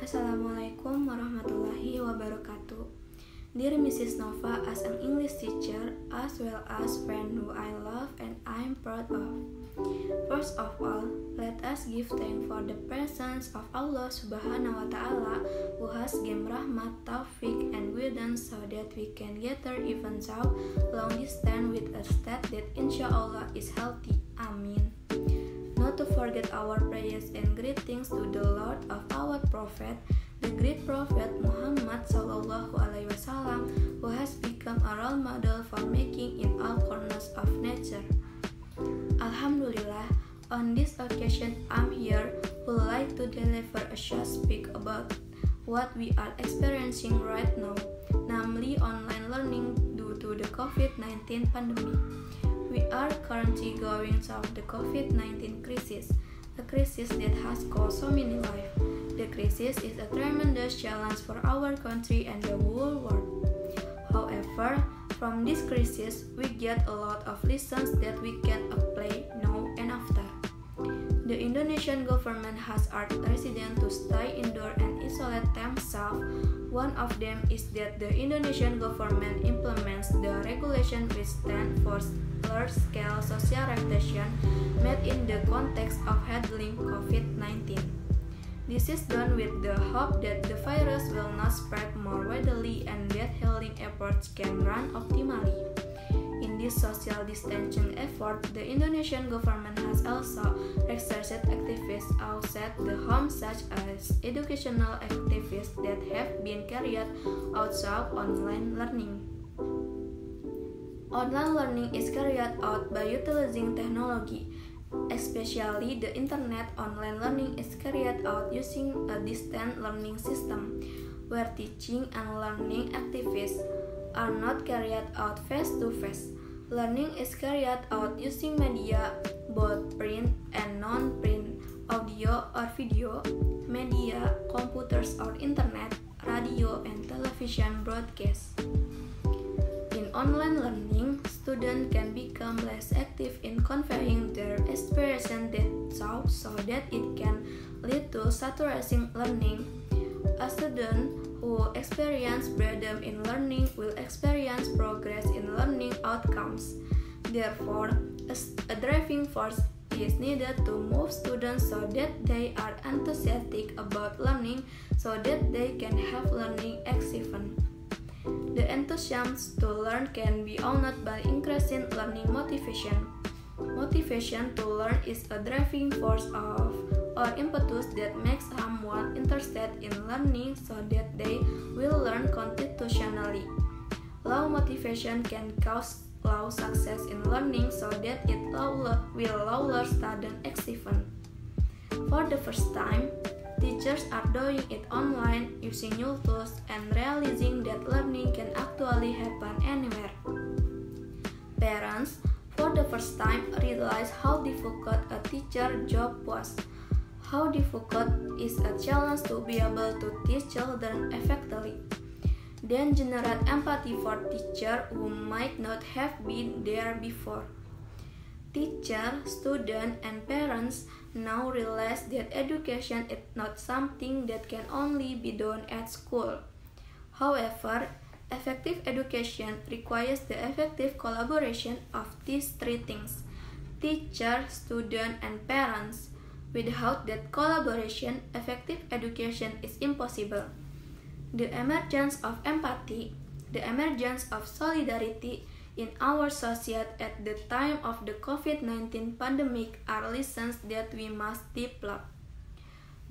Assalamualaikum warahmatullahi wabarakatuh. Dear Mrs. Nova, as an English teacher, as well as friend who I love and I'm proud of. First of all, let us give thanks for the presence of Allah Subhanahu wa Ta'ala, who has given rahmat, taufiq, and guidance so that we can gather even so long distance with a state that inshallah is healthy. Amin. Not to forget our prayers and greetings to the Lord of our Prophet, the great Prophet Muhammad Sallallahu Alaihi Wasallam, who has become a role model for making in all corners of nature. Alhamdulillah, on this occasion I'm here would like to deliver a short speak about what we are experiencing right now, namely online learning due to the COVID-19 pandemic. We are currently going through the COVID-19 crisis, a crisis that has cost so many lives. The crisis is a tremendous challenge for our country and the whole world. However, from this crisis, we get a lot of lessons that we can apply now and after. The Indonesian government has urged residents to stay indoors and isolate themselves. One of them is that the Indonesian government implements the regulation which stand for large-scale social restriction made in the context of handling COVID-19. This is done with the hope that the virus will not spread more widely and that healing efforts can run optimally. In this social distancing effort, the Indonesian government has also exerted activities outside the home such as educational activities that have been carried out through online learning. Online learning is carried out by utilizing technology, especially the internet. Online learning is carried out using a distance learning system, where teaching and learning activities are not carried out face-to-face. Learning is carried out using media, both print and non-print, audio or video, media, computers or internet, radio and television broadcasts. In online learning, students can become less active in conveying their aspiration so that it can lead to saturating learning. A student who experiences freedom in learning will experience progress in learning outcomes. Therefore, a driving force is needed to move students so that they are enthusiastic about learning so that they can have learning achievement. The enthusiasm to learn can be honored by increasing learning motivation. Motivation to learn is a driving force of or impetus that makes someone interested in learning so that they will learn continually. Low motivation can cause low success in learning so that it will lower student achievement. For the first time, teachers are doing it online using new tools and realizing that learning can actually happen anywhere. Parents, for the first time, realize how difficult a teacher job was. How difficult is a challenge to be able to teach children effectively. Then generate empathy for teachers who might not have been there before. Teachers, students, and parents now realize that education is not something that can only be done at school. However, effective education requires the effective collaboration of these three things: teacher, student, and parents. Without that collaboration, effective education is impossible. The emergence of empathy, the emergence of solidarity in our society at the time of the COVID-19 pandemic are lessons that we must develop.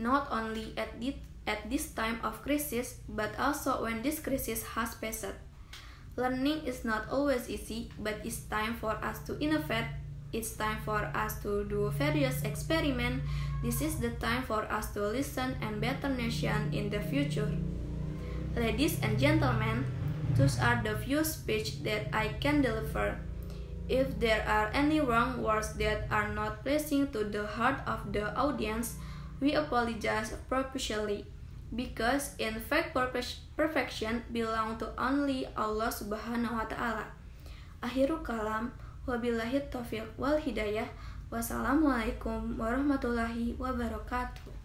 Not only at this time of crisis, but also when this crisis has passed. Learning is not always easy, but it's time for us to innovate. It's time for us to do various experiments. This is the time for us to listen and better nation in the future. Ladies and gentlemen, those are the few speech that I can deliver. If there are any wrong words that are not pleasing to the heart of the audience, we apologize profusely, because in fact perfection belongs to only Allah Subhanahu wa Ta'ala. Akhirul kalam. Wabillahi taufiq wal hidayah. Wassalamualaikum warahmatullahi wabarakatuh.